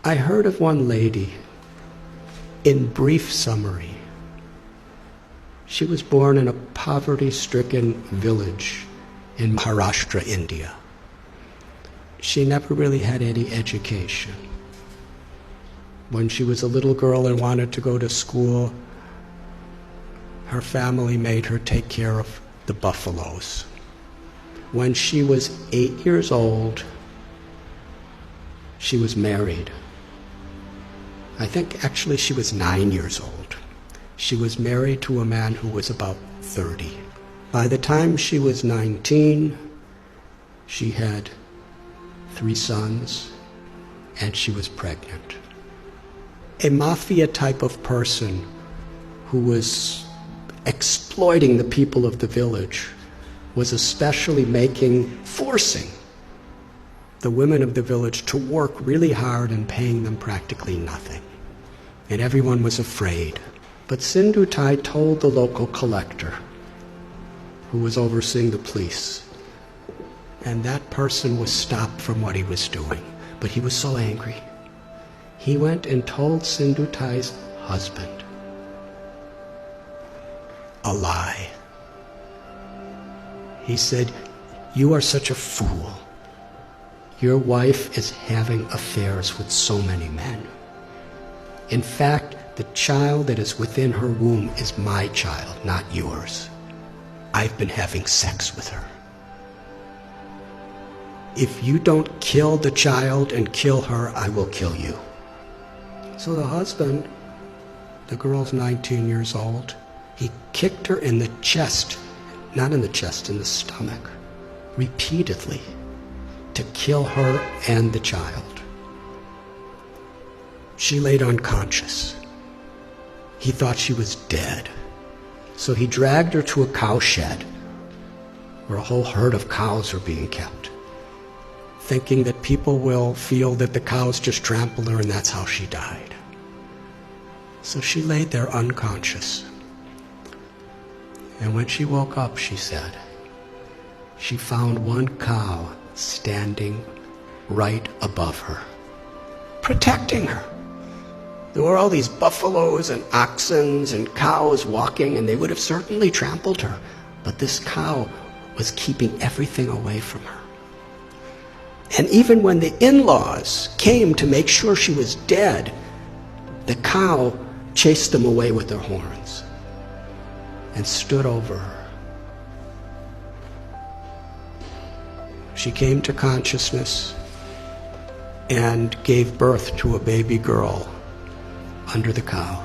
I heard of one lady, in brief summary. She was born in a poverty-stricken village in Maharashtra, India. She never really had any education. When she was a little girl and wanted to go to school, her family made her take care of the buffaloes. When she was 8 years old, she was married. I think actually she was 9 years old. She was married to a man who was about 30. By the time she was 19, she had 3 sons, and she was pregnant. A mafia type of person who was exploiting the people of the village was especially forcing the women of the village to work really hard and paying them practically nothing. And everyone was afraid. But Sindhutai told the local collector, who was overseeing the police, and that person was stopped from what he was doing. But he was so angry. He went and told Sindhutai's husband a lie. He said, "You are such a fool. Your wife is having affairs with so many men. In fact, the child that is within her womb is my child, not yours. I've been having sex with her. If you don't kill the child and kill her, I will kill you." So the husband, the girl's 19 years old, he kicked her in the chest, not in the chest, in the stomach, repeatedly, to kill her and the child. She laid unconscious. He thought she was dead. So he dragged her to a cow shed where a whole herd of cows are being kept, thinking that people will feel that the cows just trampled her and that's how she died. So she laid there unconscious. And when she woke up, she said, she found one cow standing right above her, protecting her. There were all these buffaloes and oxen and cows walking, and they would have certainly trampled her. But this cow was keeping everything away from her. And even when the in-laws came to make sure she was dead, the cow chased them away with their horns and stood over her. She came to consciousness and gave birth to a baby girl under the cow.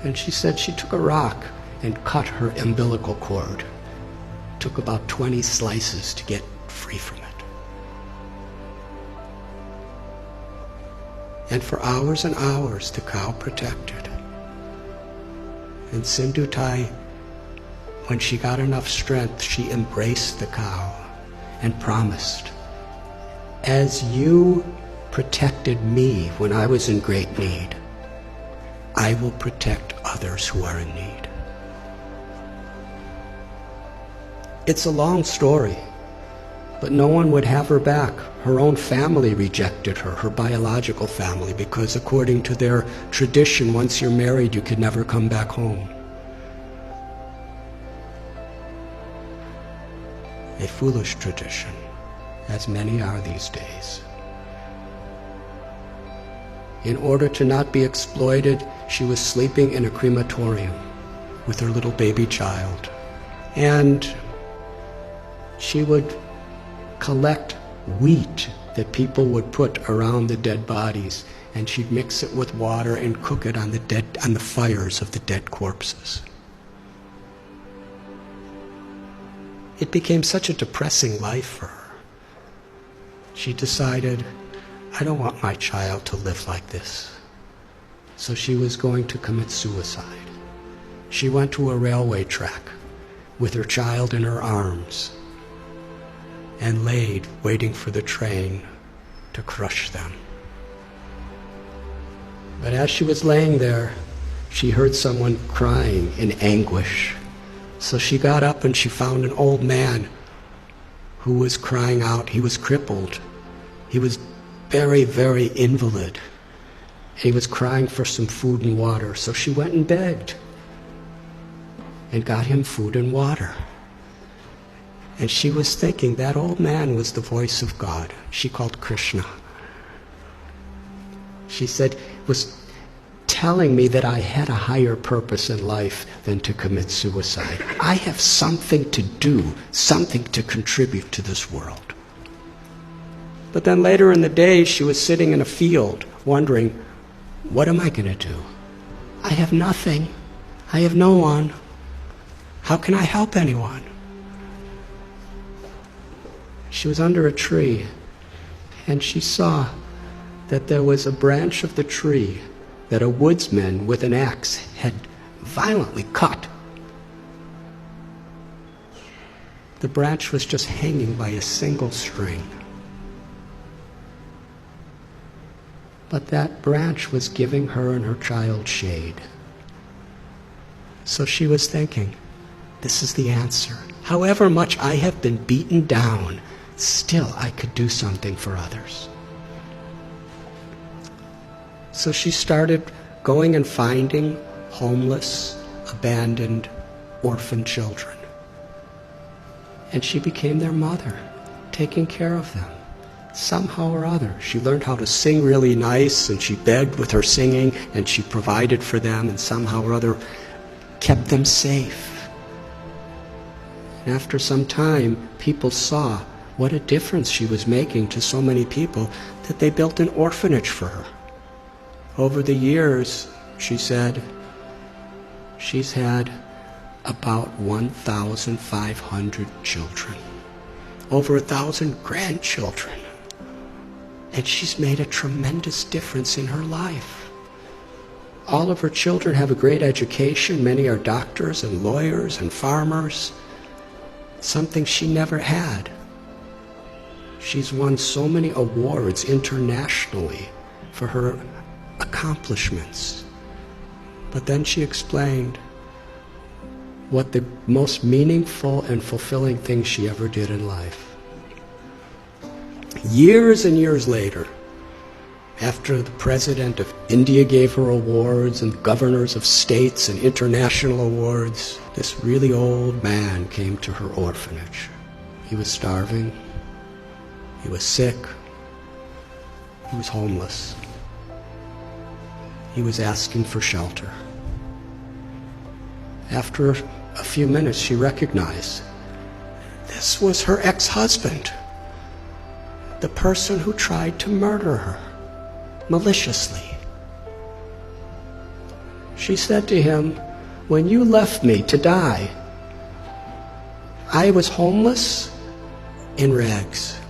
And she said she took a rock and cut her umbilical cord. Took about 20 slices to get free from it. And for hours and hours, the cow protected. And Sindhutai, when she got enough strength, she embraced the cow and promised, "As you protected me when I was in great need, I will protect others who are in need." It's a long story, but no one would have her back. Her own family rejected her, her biological family, because according to their tradition, once you're married, you could never come back home. A foolish tradition, as many are these days. In order to not be exploited, she was sleeping in a crematorium with her little baby child. And she would collect wheat that people would put around the dead bodies, and she'd mix it with water and cook it on the fires of the dead corpses. It became such a depressing life for her. She decided, I don't want my child to live like this. So she was going to commit suicide. She went to a railway track with her child in her arms and laid waiting for the train to crush them. But as she was laying there, she heard someone crying in anguish. So she got up and she found an old man who was crying out. He was crippled. He was very, very invalid. He was crying for some food and water, so she went and begged and got him food and water. And she was thinking that old man was the voice of God. She called Krishna. She said, was telling me that I had a higher purpose in life than to commit suicide. I have something to do, something to contribute to this world. But then later in the day, she was sitting in a field wondering, what am I going to do? I have nothing. I have no one. How can I help anyone? She was under a tree, and she saw that there was a branch of the tree that a woodsman with an axe had violently cut. The branch was just hanging by a single string. But that branch was giving her and her child shade. So she was thinking, this is the answer. However much I have been beaten down, still I could do something for others. So she started going and finding homeless, abandoned, orphan children. And she became their mother, taking care of them. Somehow or other, she learned how to sing really nice, and she begged with her singing, and she provided for them, and somehow or other kept them safe. And after some time, people saw what a difference she was making to so many people that they built an orphanage for her. Over the years, she said, she's had about 1,500 children, over 1,000 grandchildren. And she's made a tremendous difference in her life. All of her children have a great education. Many are doctors and lawyers and farmers, something she never had. She's won so many awards internationally for her accomplishments. But then she explained what the most meaningful and fulfilling thing she ever did in life. Years and years later, after the president of India gave her awards and governors of states and international awards, this really old man came to her orphanage. He was starving. He was sick. He was homeless. He was asking for shelter. After a few minutes, she recognized this was her ex-husband, the person who tried to murder her maliciously. She said to him, when you left me to die, I was homeless in rags.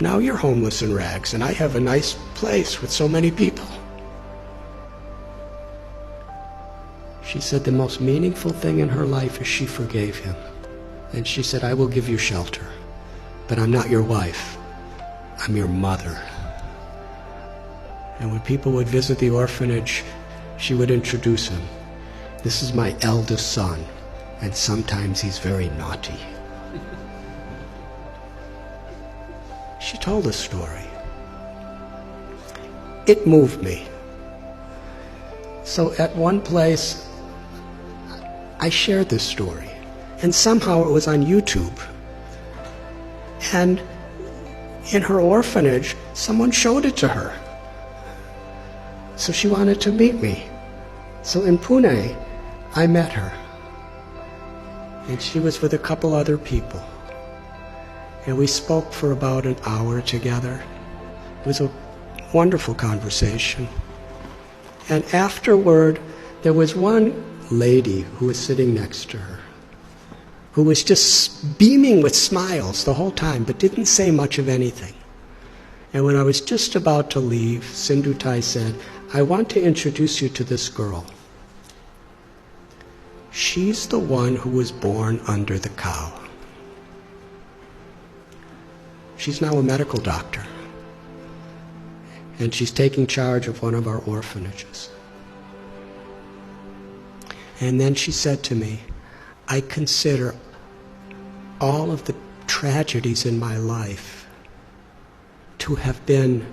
Now you're homeless in rags, and I have a nice place with so many people. She said the most meaningful thing in her life is she forgave him. And she said, I will give you shelter, but I'm not your wife. I'm your mother. And when people would visit the orphanage, she would introduce him. This is my eldest son, and sometimes he's very naughty. She told a story. It moved me. So at one place, I shared this story, and somehow it was on YouTube. And in her orphanage, someone showed it to her. So she wanted to meet me. So in Pune, I met her. And she was with a couple other people. And we spoke for about an hour together. It was a wonderful conversation. And afterward, there was one lady who was sitting next to her, who was just beaming with smiles the whole time, but didn't say much of anything. And when I was just about to leave, Sindhutai said, I want to introduce you to this girl. She's the one who was born under the cow. She's now a medical doctor, and she's taking charge of one of our orphanages. And then she said to me, I consider all of the tragedies in my life to have been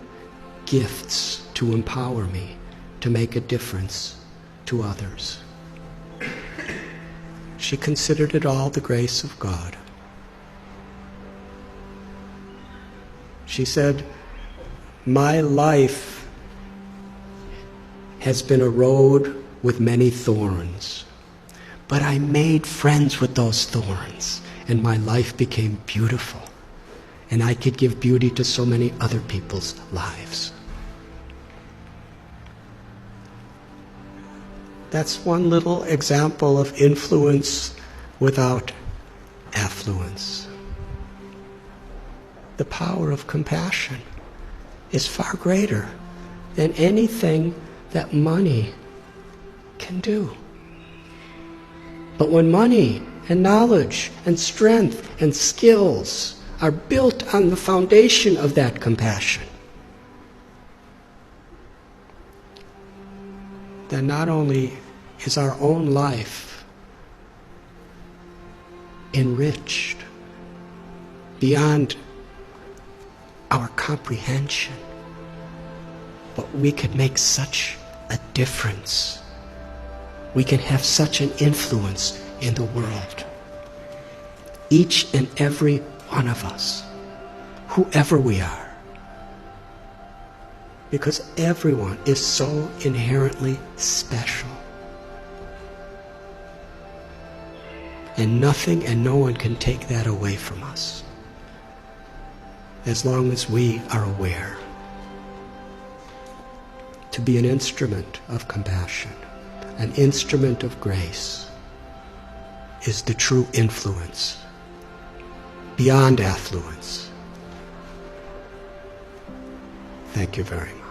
gifts to empower me to make a difference to others. She considered it all the grace of God. She said, "My life has been a road with many thorns, but I made friends with those thorns, and my life became beautiful, and I could give beauty to so many other people's lives." That's one little example of influence without affluence. The power of compassion is far greater than anything that money can do. But when money and knowledge and strength and skills are built on the foundation of that compassion, then not only is our own life enriched beyond our comprehension, but we could make such a difference. We can have such an influence in the world. Each and every one of us, whoever we are. Because everyone is so inherently special. And nothing and no one can take that away from us, as long as we are aware. To be an instrument of compassion, an instrument of grace, is the true influence, beyond affluence. Thank you very much.